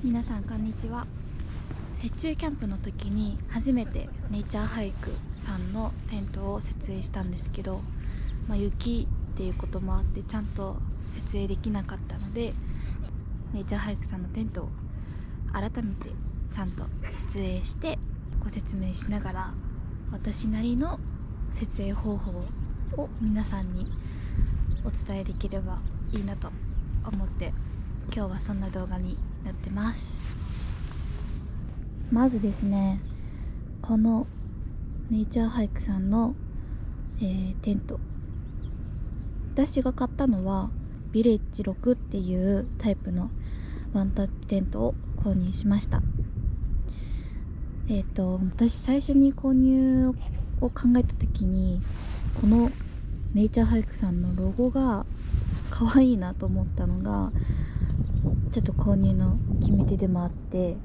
皆さんこんにちは。雪中キャンプの時に初めてネイチャーハイクさんのテントを設営したんですけど、雪っていうこともあってちゃんと設営できなかったので、ネイチャーハイクさんのテントを改めてちゃんと設営してご説明しながら、私なりの設営方法を皆さんにお伝えできればいいなと思って今日はそんな動画になってます。まずですね、このネイチャーハイクさんの、テント、私が買ったのはビレッジ6っていうタイプのワンタッチテントを購入しました。私最初に購入を考えた時にこのネイチャーハイクさんのロゴが可愛いなと思ったのがちょっと購入の決め手でもあって、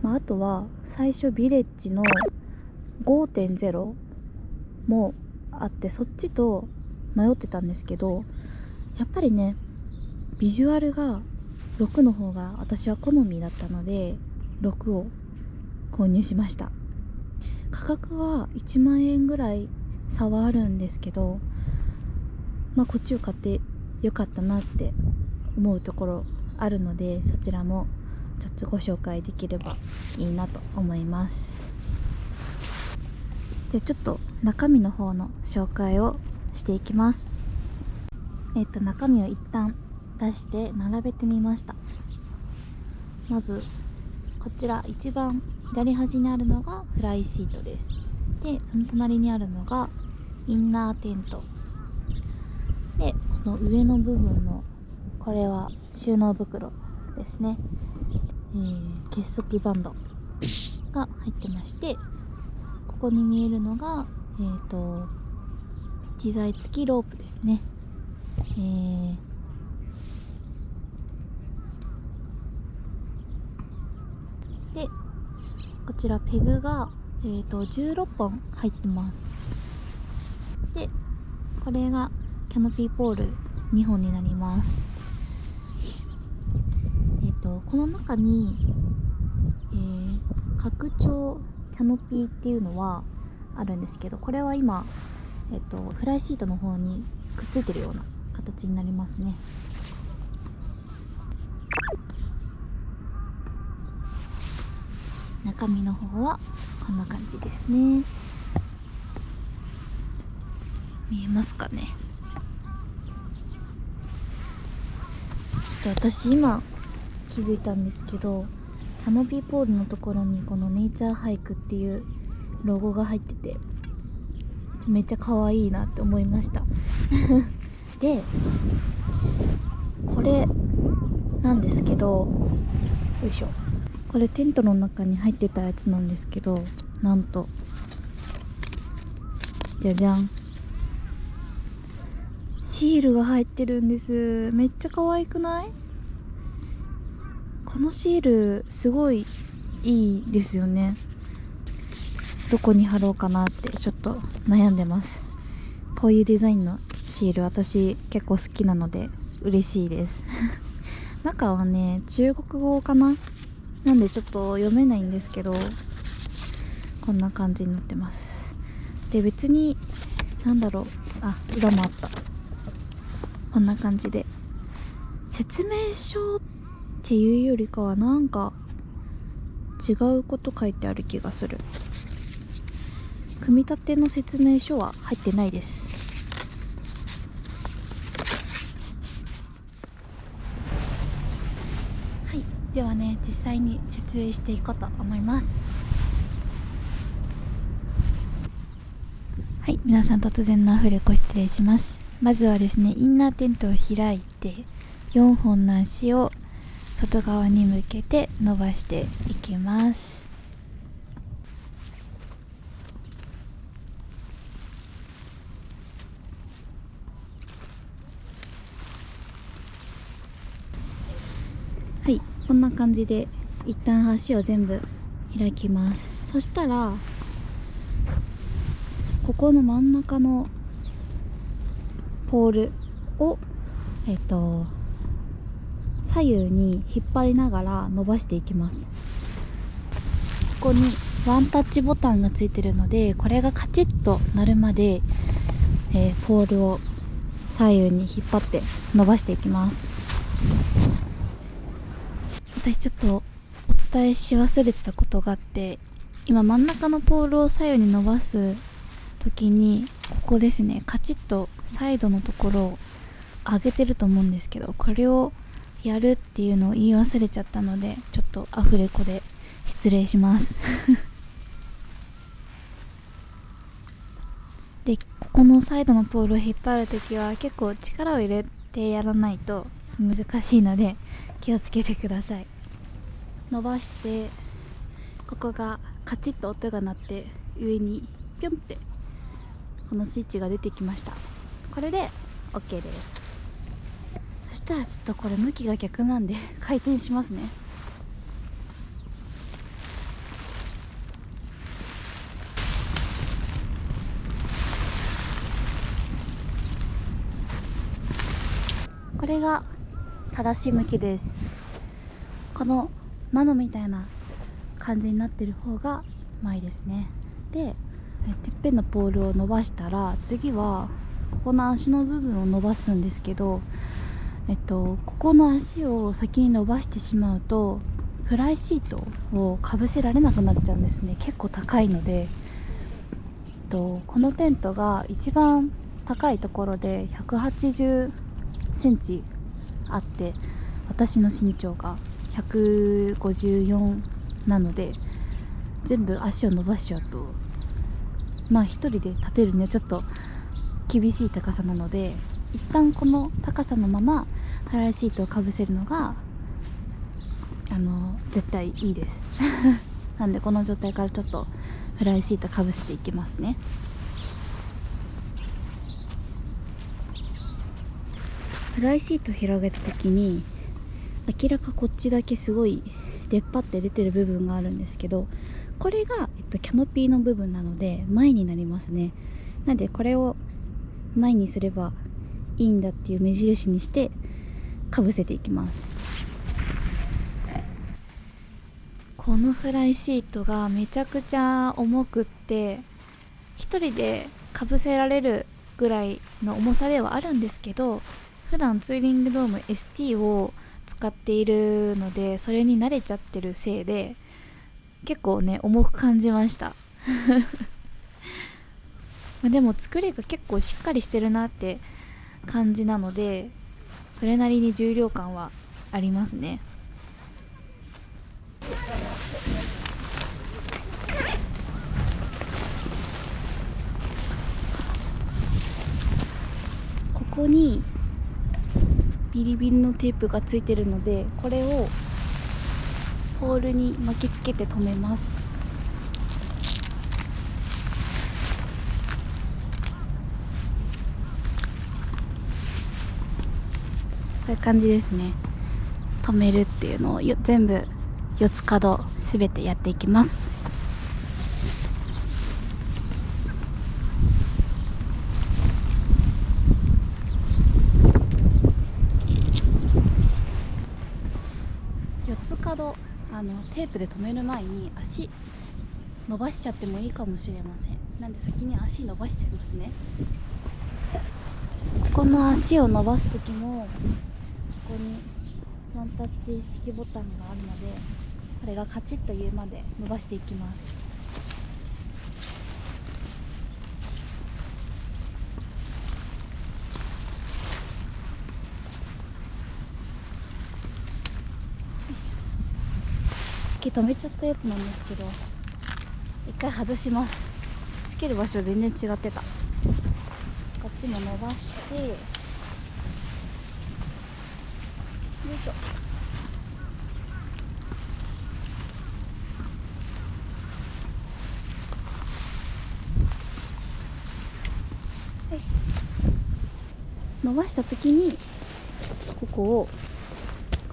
あとは最初ビレッジの 5.0 もあって、そっちと迷ってたんですけど、やっぱりねビジュアルが6の方が私は好みだったので6を購入しました。価格は1万円ぐらい差はあるんですけど、こっちを買ってよかったなって思うところあるので、そちらもちょっとご紹介できればいいなと思います。じゃあちょっと中身の方の紹介をしていきます。中身を一旦出して並べてみました。まずこちら一番左端にあるのがフライシートです。でその隣にあるのがインナーテントで、この上の部分のこれは収納袋ですね。結束バンドが入ってまして、ここに見えるのが自在付きロープですね。でこちらペグが、16本入ってます。でこれがキャノピーポール2本になります。この中に、拡張キャノピーっていうのはあるんですけど、これは今、フライシートの方にくっついてるような形になりますね。中身の方はこんな感じですね。見えますかね。ちょっと私今気づいたんですけど、キャノピーポールのところにこのネイチャーハイクっていうロゴが入っててめっちゃ可愛いなって思いましたでこれなんですけど、よいしょ、これテントの中に入ってたやつなんですけど、なんとじゃじゃん、シールが入ってるんです。めっちゃ可愛くない？このシールすごいいいですよね。どこに貼ろうかなってちょっと悩んでます。こういうデザインのシール私結構好きなので嬉しいです中はね中国語かな、なんでちょっと読めないんですけど、こんな感じになってます。で別になんだろう、裏もあった。こんな感じで説明書っていうよりかはなんか違うこと書いてある気がする。組み立ての説明書は入ってないです。はい、ではね実際に設営していこうと思います。はい、皆さん突然のアフレコ失礼します。まずはですね、インナーテントを開いて4本の足を外側に向けて伸ばしていきます。はい、こんな感じで一旦足を全部開きます。そしたらここの真ん中の左左右に引っ張りながら伸ばしていきます。ここにワンタッチボタンがついてるので、これがカチッと鳴るまで、ポールを左右に引っ張って伸ばしていきます。私ちょっとお伝えし忘れてたことがあって、今真ん中のポールを左右に伸ばす時に、ここですね、カチッとサイドのところを上げてると思うんですけど、これをやるっていうのを言い忘れちゃったので、ちょっとアフレコで失礼しますで、ここのサイドのポールを引っ張るときは結構力を入れてやらないと難しいので気をつけてください。伸ばして、ここがカチッと音が鳴って上にピョンってこのスイッチが出てきました。これで OK です。そしたらちょっとこれ向きが逆なんで回転しますね。これが正しい向きです。この窓みたいな感じになってる方が前ですね。で、てっぺんのポールを伸ばしたら、次はここの足の部分を伸ばすんですけど、ここの足を先に伸ばしてしまうとフライシートをかぶせられなくなっちゃうんですね。結構高いので、このテントが一番高いところで180センチあって、私の身長が154なので、全部足を伸ばしちゃうと一人で立てるにはちょっと厳しい高さなので、一旦この高さのままフライシートをかぶせるのが絶対いいですなんでこの状態からちょっとフライシートかぶせていきますね。フライシート広げた時に明らかこっちだけすごい出っ張って出てる部分があるんですけど、これが、キャノピーの部分なので前になりますね。なのでこれを前にすればいいんだっていう目印にしてかぶせていきます。このフライシートがめちゃくちゃ重くって、一人でかぶせられるぐらいの重さではあるんですけど、普段ツーリングドーム ST を使っているので、それに慣れちゃってるせいで結構ね重く感じましたでも作りが結構しっかりしてるなって感じなので、それなりに重量感はありますね。ここにビリビリのテープがついてるので、これをポールに巻きつけて留めます。こういう感じですね。留めるっていうのを全部4つ角すべてやっていきます。4つ角テープで留める前に足伸ばしちゃってもいいかもしれません。なんで先に足伸ばしちゃいますね。この足を伸ばす時もここにワンタッチ式ボタンがあるので、これがカチッと言うまで伸ばしていきます。止めちゃったやつなんですけど、一回外します。つける場所全然違ってた。こっちも伸ばして、よいしょ。よし。伸ばした時にこ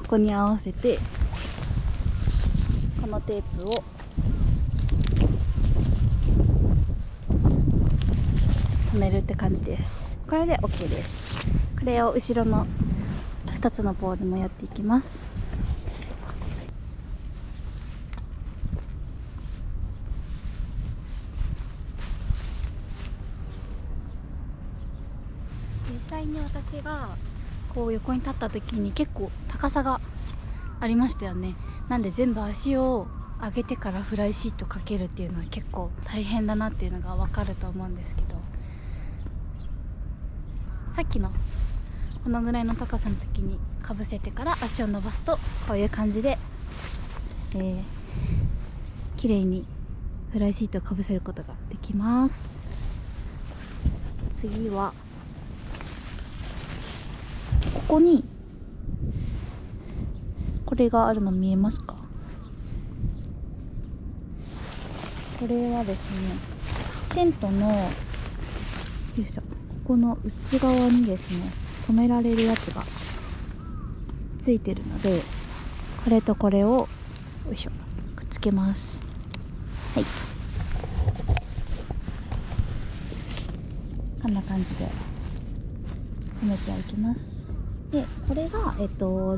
こに合わせて、このテープを止めるって感じです。これで OK です。これを後ろの2つのポールもやっていきます。実際に私がこう横に立った時に結構高さがありましたよね。なんで全部足を上げてからフライシートかけるっていうのは結構大変だなっていうのが分かると思うんですけど、さっきのこのぐらいの高さの時にかぶせてから足を伸ばすとこういう感じで、綺麗にフライシートをかぶせることができます。次はここにこれがあるの見えますか？これはですね、テントのよいしょ、ここの内側にですね止められるやつがついてるので、これとこれをよいしょくっつけます。はい、こんな感じで止めておきます。でこれが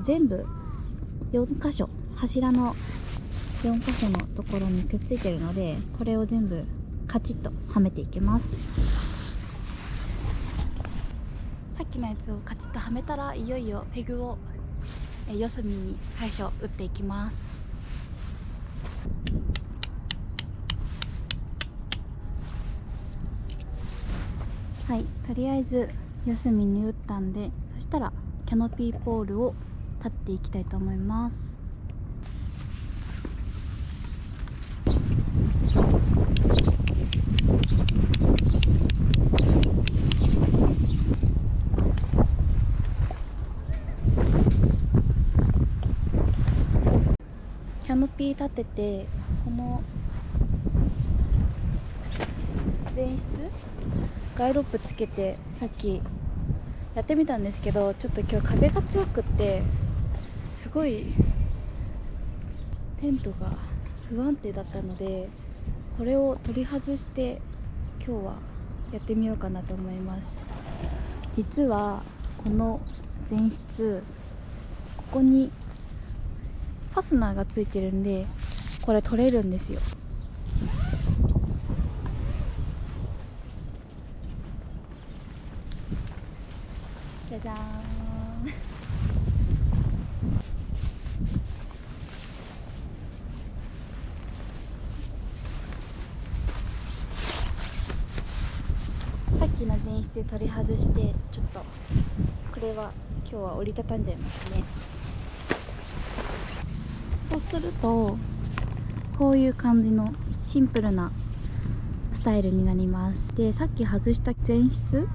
全部4箇所、柱の4箇所のところにくっついてるので、これを全部カチッとはめていきます。さっきのやつをカチッとはめたら、いよいよペグを四隅に最初打っていきます。はい、とりあえず四隅に打ったんで、そしたらキャノピーポールを立っていきたいと思います。キャノピー立てて、この前室ガイロップつけてさっきやってみたんですけど、ちょっと今日風が強くってすごいテントが不安定だったので、これを取り外して今日はやってみようかなと思います。実はこの前室、ここにファスナーがついてるんで、これ取れるんですよ。じゃじゃーん。さっきの前室取り外して、ちょっとこれは今日は折りたたんじゃいますね。そうするとこういう感じのシンプルなスタイルになります。でさっき外した前室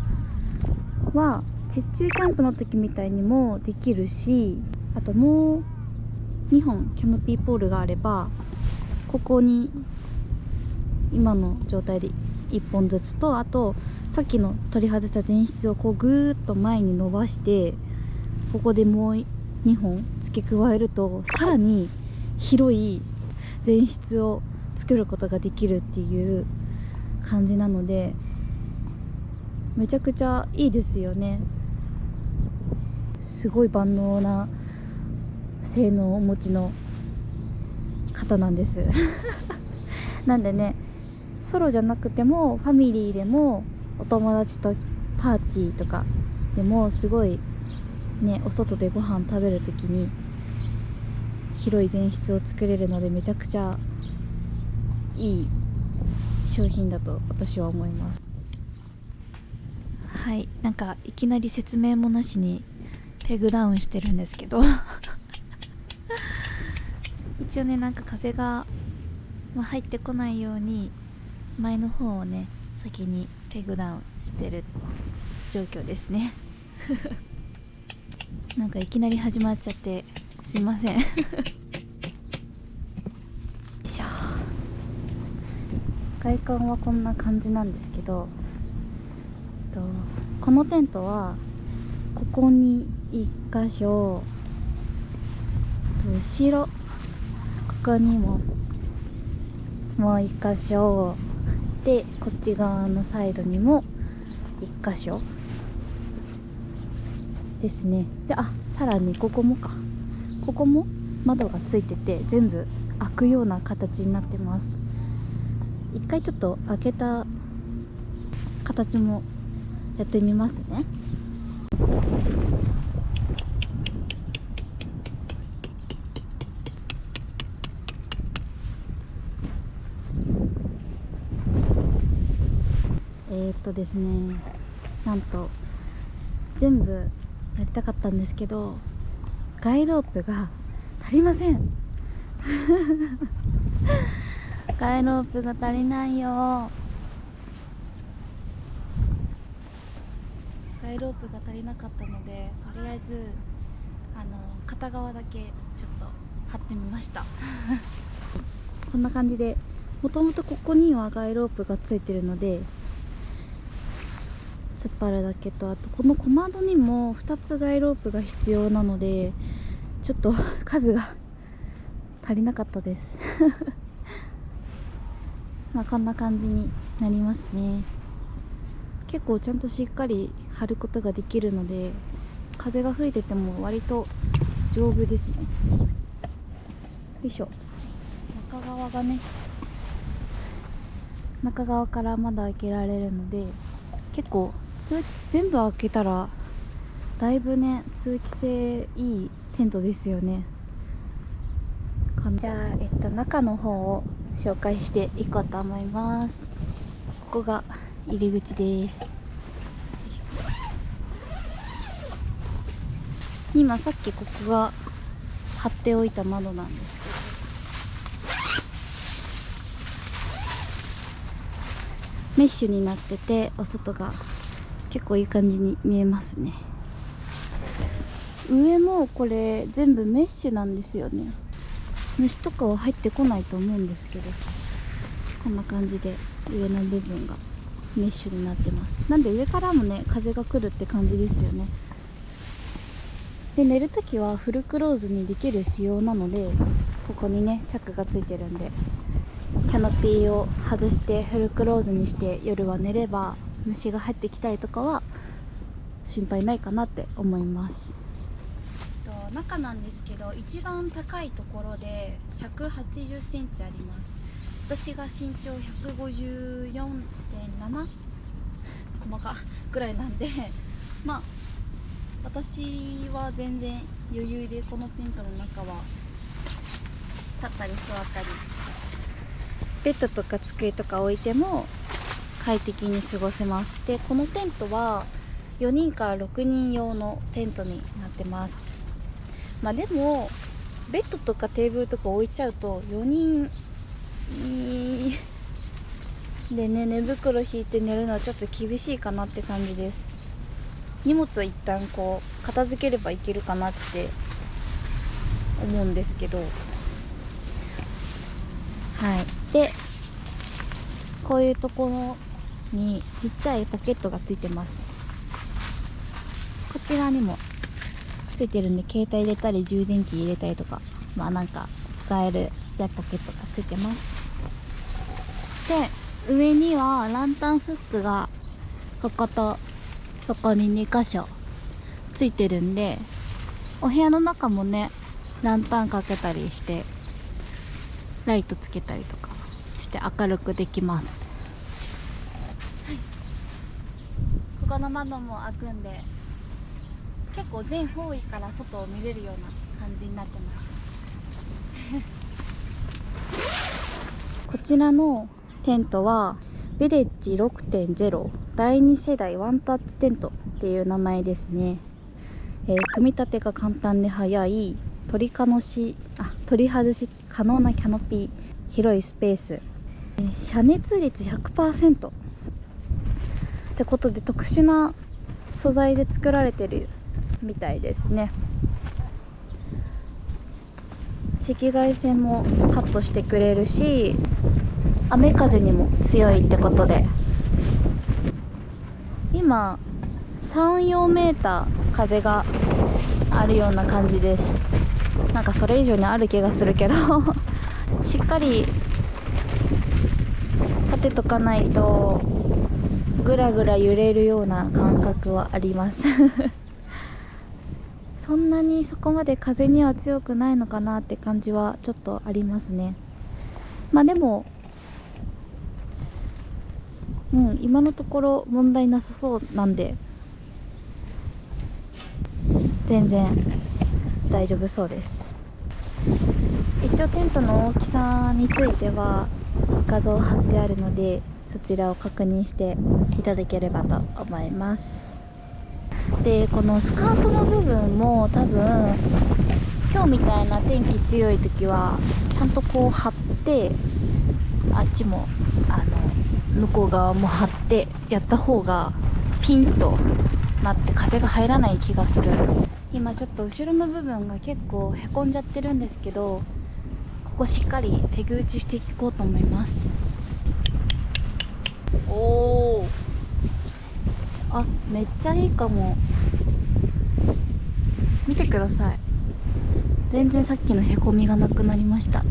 は雪中キャンプの時みたいにもできるし、あともう2本キャノピーポールがあれば、ここに今の状態で1本ずつと、あとさっきの取り外した前室をこうぐーっと前に伸ばして、ここでもう2本付け加えると、さらに広い前室を作ることができるっていう感じなので、めちゃくちゃいいですよね。すごい万能な性能をお持ちの方なんですなんでね、ソロじゃなくてもファミリーでもお友達とパーティーとかでもすごいね、お外でご飯食べるときに広い前室を作れるので、めちゃくちゃいい商品だと私は思います。はい、なんかいきなり説明もなしにペグダウンしてるんですけど一応ね、なんか風が、入ってこないように前の方をね先にペグダウンしてる状況ですねなんかいきなり始まっちゃってすいませんよいしょ。外観はこんな感じなんですけど、このテントはここに1箇所、後ろここにももう1箇所で、こっち側のサイドにも1箇所ですね。で、さらにここも窓がついてて全部開くような形になってます。一回ちょっと開けた形もやってみますね。ですね、なんと全部やりたかったんですけど、ガイロープが足りませんガイロープが足りないよ。ガイロープが足りなかったので、とりあえず片側だけちょっと貼ってみましたこんな感じで、もともとここにはガイロープがついてるので突っ張るだけと、あとこの小窓にも2つガイロープが必要なので、ちょっと数が足りなかったですまあこんな感じになりますね。結構ちゃんとしっかり貼ることができるので、風が吹いてても割と丈夫ですね。よいしょ。中側から窓開けられるので、結構全部開けたらだいぶね、通気性いいテントですよね。じゃあ、中の方を紹介していこうと思います。ここが入り口です。今さっきここが貼っておいた窓なんですけど、メッシュになってて、お外が結構いい感じに見えますね。上もこれ全部メッシュなんですよね。虫とかは入ってこないと思うんですけど、こんな感じで上の部分がメッシュになってます。なんで上からもね、風が来るって感じですよね。で、寝るときはフルクローズにできる仕様なので、ここにねチャックがついてるんで、キャノピーを外してフルクローズにして夜は寝れば虫が入ってきたりとかは心配ないかなって思います。中なんですけど、一番高いところで180センチあります。私が身長 154.7 細かぐらいなんで、まあ私は全然余裕でこのテントの中は立ったり座ったり、ベッドとか机とか置いても快適に過ごせます。で、このテントは4人から6人用のテントになってます。まあでもベッドとかテーブルとか置いちゃうと4人でね、寝袋引いて寝るのはちょっと厳しいかなって感じです。荷物を一旦こう片付ければいけるかなって思うんですけど、はい。で、こういうところにちっちゃいポケットがついてます。こちらにもついてるんで、携帯入れたり充電器入れたりとか、まあなんか使えるちっちゃいポケットがついてます。で、上にはランタンフックがこことそこに2箇所ついてるんで、お部屋の中もねランタンかけたりしてライトつけたりとかして明るくできます。ここの窓も開くんで、結構全方位から外を見れるような感じになってますこちらのテントはヴィレッジ 6.0 第2世代ワンタッチテントっていう名前ですね。組み立てが簡単で早い、取り外し可能なキャノピー、広いスペース、遮熱率 100% ってことで、特殊な素材で作られてるみたいですね。赤外線もカットしてくれるし、雨風にも強いってことで、今3、4メーター風があるような感じです。なんかそれ以上にある気がするけどしっかり立てとかないとぐらぐら揺れるような感覚はありますそんなにそこまで風には強くないのかなって感じはちょっとありますね。まあでも今のところ問題なさそうなんで全然大丈夫そうです。一応テントの大きさについては画像貼ってあるので、そちらを確認していただければと思います。でこのスカートの部分も多分今日みたいな天気強い時はちゃんとこう貼って、あっちも向こう側も張ってやった方がピンとなって風が入らない気がする。今ちょっと後ろの部分が結構へこんじゃってるんですけど、ここしっかりペグ打ちしていこうと思います。おー、あ、めっちゃいいかも。見てください、全然さっきのへこみがなくなりました。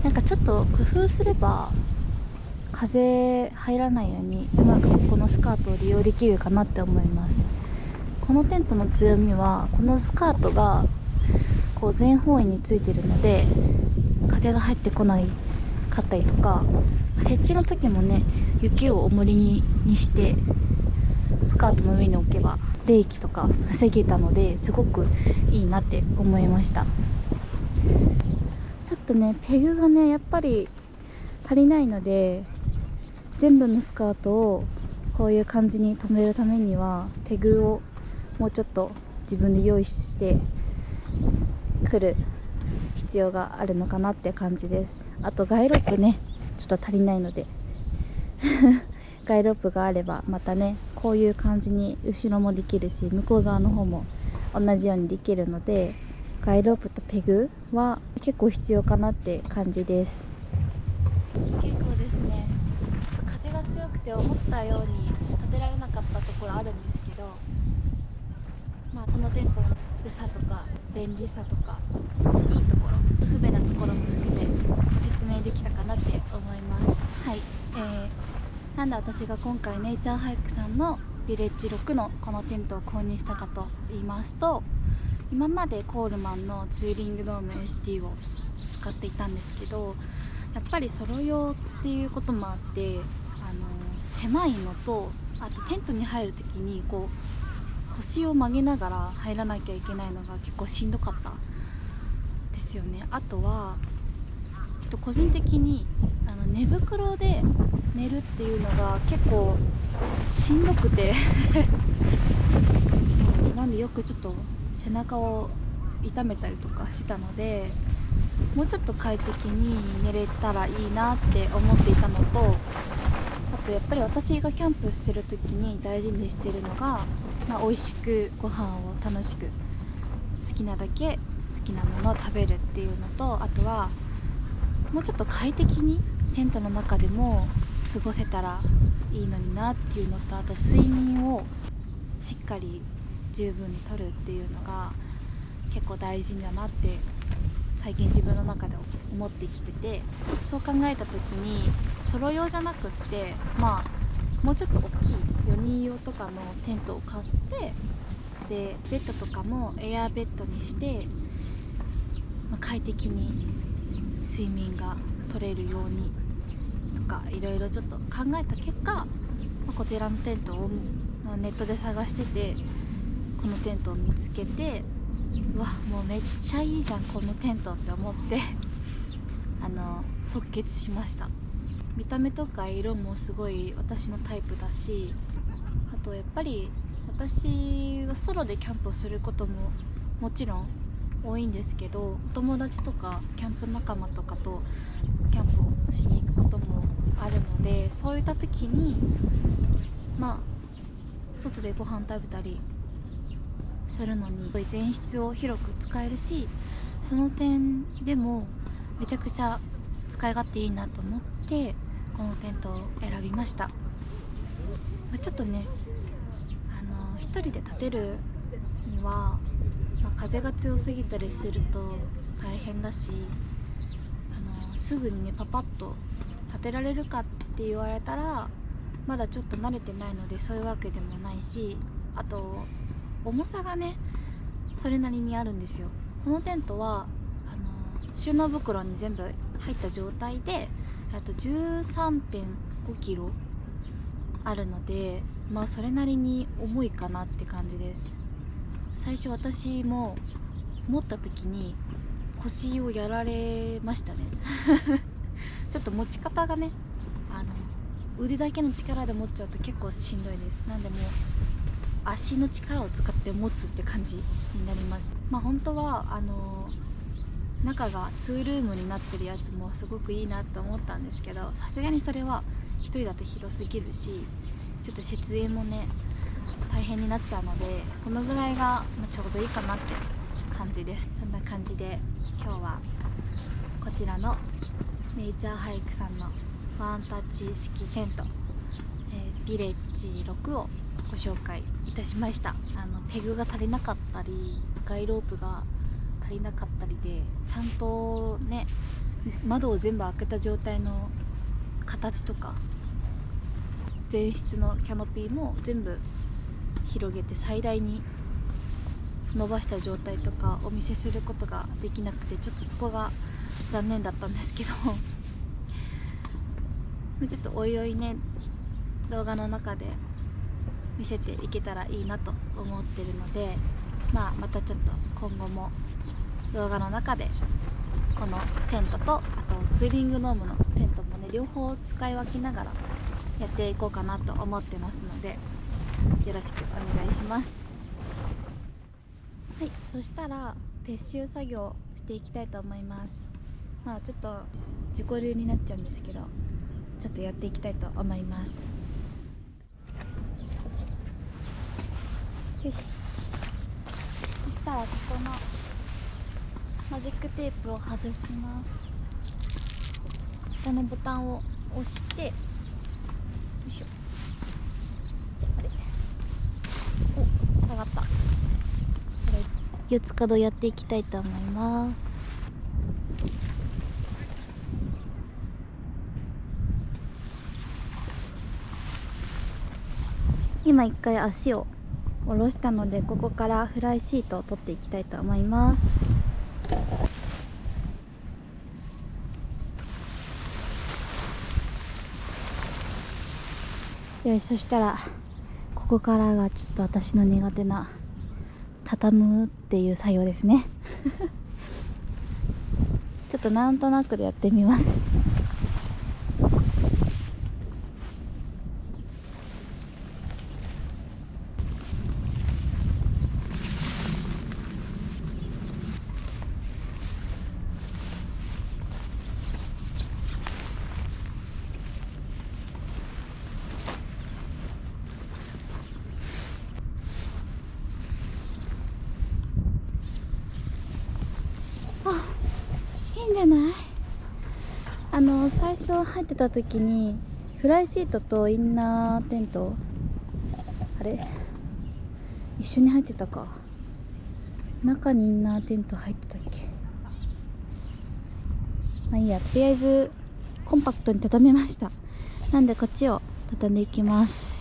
なんかちょっと工夫すれば風入らないようにうまくここのスカートを利用できるかなって思います。このテントの強みはこのスカートがこう全方位についてるので風が入ってこないかったりとか、設置の時もね雪を重りにしてスカートの上に置けば冷気とか防げたのですごくいいなって思いました。ちょっとねペグがねやっぱり足りないので、全部のスカートをこういう感じに留めるためにはペグをもうちょっと自分で用意してくる必要があるのかなって感じです。あとガイロップねちょっと足りないのでガイロップがあればまたねこういう感じに後ろもできるし向こう側の方も同じようにできるので、ガイロップとペグは結構必要かなって感じです。結構ですね、ちょっと風が強くて思ったように立てられなかったところあるんですけど、まあこのテントの良さとか便利さとかいいところ不便なところも含め説明できたかなって思います。はい、なんで私が今回ネイチャーハイクさんのヴィレッジ6のこのテントを購入したかと言いますと、今までコールマンのツーリングドーム ST を使っていたんですけど、やっぱりソロ用っていうこともあって狭いのと、あとテントに入る時にこう腰を曲げながら入らなきゃいけないのが結構しんどかったですよね。あとはちょっと個人的に寝袋で寝るっていうのが結構しんどくてなんでよくちょっと背中を痛めたりとかしたので、もうちょっと快適に寝れたらいいなって思っていたのと、あとやっぱり私がキャンプしてる時に大事にしてるのが、美味しくご飯を楽しく好きなだけ好きなものを食べるっていうのと、あとはもうちょっと快適にテントの中でも過ごせたらいいのになっていうのと、あと睡眠をしっかり十分にとるっていうのが結構大事だなって最近自分の中で思ってきてて、そう考えた時にソロ用じゃなくって、もうちょっと大きい4人用とかのテントを買って、でベッドとかもエアベッドにして、快適に睡眠が取れるようにとかいろいろちょっと考えた結果、こちらのテントをネットで探しててこのテントを見つけて、うわもうめっちゃいいじゃんこのテントって思って即決しました。見た目とか色もすごい私のタイプだし、あとやっぱり私はソロでキャンプをすることももちろん多いんですけど、お友達とかキャンプ仲間とかとキャンプをしに行くこともあるので、そういった時に外でご飯食べたりするのに前室を広く使えるし、その点でもめちゃくちゃ使い勝手いいなと思ってこのテントを選びました。ちょっとね一人で立てるには、風が強すぎたりすると大変だし、すぐにねパパッと立てられるかって言われたらまだちょっと慣れてないのでそういうわけでもないし、あと重さがねそれなりにあるんですよ。このテントは収納袋に全部入った状態で13.5 キロあるので、まあそれなりに重いかなって感じです。最初私も持った時に腰をやられましたねちょっと持ち方がね腕だけの力で持っちゃうと結構しんどいです。なんでもう足の力を使って持つって感じになります。まあ本当は中が2ルームになってるやつもすごくいいなと思ったんですけど、さすがにそれは1人だと広すぎるし、ちょっと設営もね大変になっちゃうので、このぐらいがちょうどいいかなって感じです。そんな感じで今日はこちらのネイチャーハイクさんのワンタッチ式テント、ビレッジ6をご紹介いたしました。ペグが足りなかったりガイロープが足りなかったりで、ちゃんとね窓を全部開けた状態の形とか前室のキャノピーも全部広げて最大に伸ばした状態とかお見せすることができなくて、ちょっとそこが残念だったんですけどちょっとおいおいね動画の中で見せていけたらいいなと思ってるので、またちょっと今後も動画の中でこのテントとあとツーリングノームのテントもね両方使い分けながらやっていこうかなと思ってますので、よろしくお願いします。はい、そしたら撤収作業していきたいと思います。ちょっと自己流になっちゃうんですけど、ちょっとやっていきたいと思います。よし、そしたらここのマジックテープを外します。このボタンを押して、よいしょ、あれ、お、下がった。これ4つ角やっていきたいと思います。今一回足を下ろしたので、ここからフライシートを取っていきたいと思います。よし、そしたらここからがちょっと私の苦手な畳むっていう作業ですねちょっとなんとなくでやってみます。いいんじゃない？最初入ってた時にフライシートとインナーテントあれ一緒に入ってたか。中にインナーテント入ってたっけ。いいや、とりあえずコンパクトに畳めました。なんでこっちを畳んでいきます。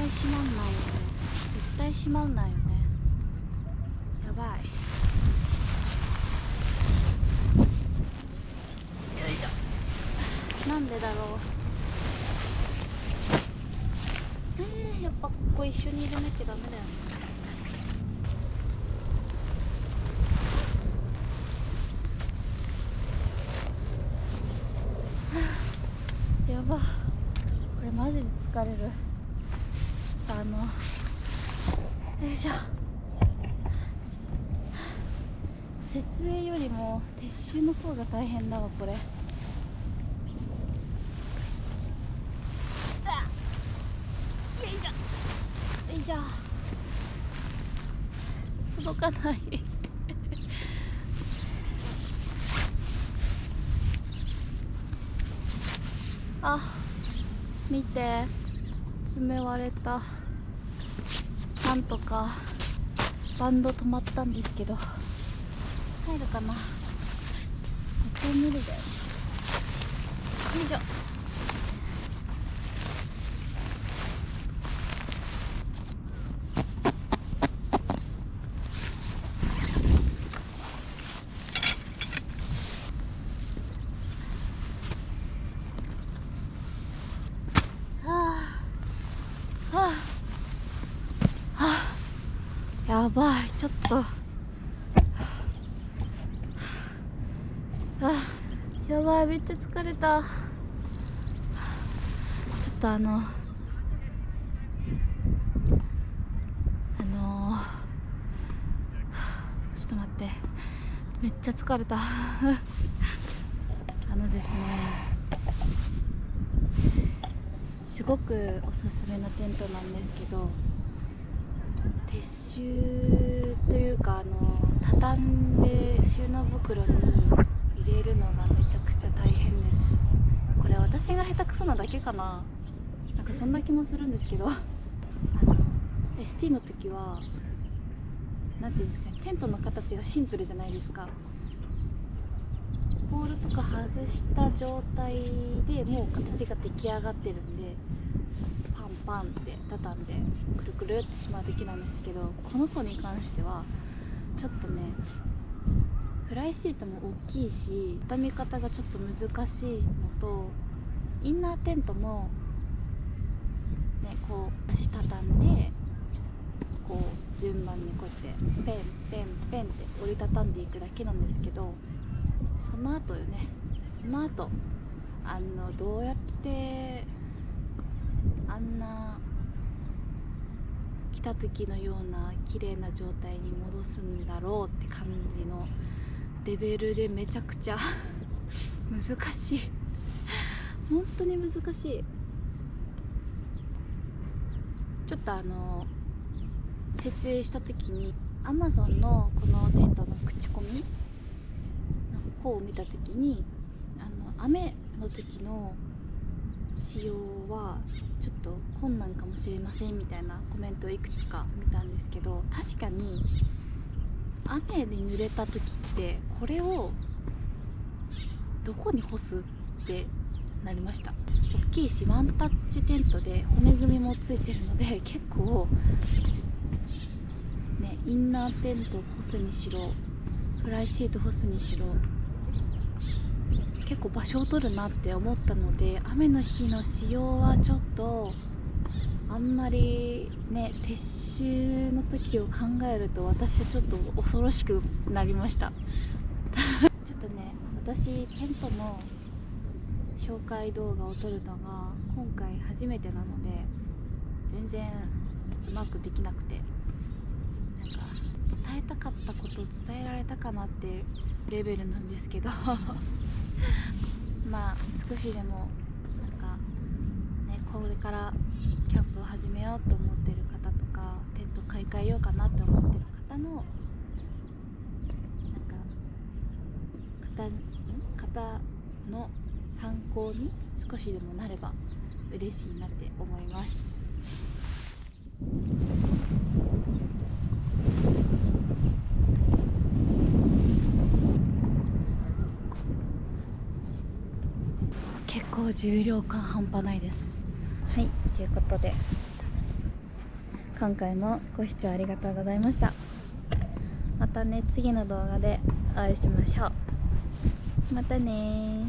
閉まんないよね。絶対閉まんないよね。やばい。よいしょ。なんでだろう。やっぱここ一緒に入れなきゃダメだよね。やば、これマジで疲れる。ちょっとよいしょ。設営よりも撤収の方が大変だわこれ。よいしょよいしょ。届かないあ、見て、爪割れた。なんとかバンド止まったんですけど、入るかな。絶対無理だよ。よいしょ。やばい、ちょっとやばい、めっちゃ疲れた。ちょっとちょっと待って、めっちゃ疲れたですね、すごくおすすめなテントなんですけど、撤収というか畳んで収納袋に入れるのがめちゃくちゃ大変です。これ私が下手くそなだけかな、なんかそんな気もするんですけどST の時はなんていうんですかね、テントの形がシンプルじゃないですか。ポールとか外した状態でもう形が出来上がってるんで、パンパンって畳んでくるくるってしまうだけなんですけど、この子に関してはちょっとね、フライシートも大きいし畳み方がちょっと難しいのと、インナーテントもね、こう足畳んでこう順番にこうやってペンペンペンって折りたたんでいくだけなんですけど、その後よね、その後どうやってあんな来た時のような綺麗な状態に戻すんだろうって感じのレベルでめちゃくちゃ難しい本当に難しい。ちょっと設営した時に Amazon のこのテントの口コミの方を見た時に雨の時の使用はちょっと困難かもしれませんみたいなコメントをいくつか見たんですけど、確かに雨で濡れた時ってこれをどこに干すってなりました。大きいしワンタッチテントで骨組みもついてるので、結構ね、インナーテント干すにしろフライシート干すにしろ結構場所を取るなって思ったので、雨の日の使用はちょっとあんまりね、撤収の時を考えると私はちょっと恐ろしくなりましたちょっとね、私テントの紹介動画を撮るのが今回初めてなので全然うまくできなくて、なんか伝えたかったことを伝えられたかなってレベルなんですけどまあ少しでもなんかね、これからキャンプを始めようと思ってる方とか、テント買い替えようかなって思ってる方のなんか方の参考に少しでもなれば嬉しいなって思います。結構重量感半端ないです。はい、ということで今回もご視聴ありがとうございました。またね、次の動画でお会いしましょう。またね。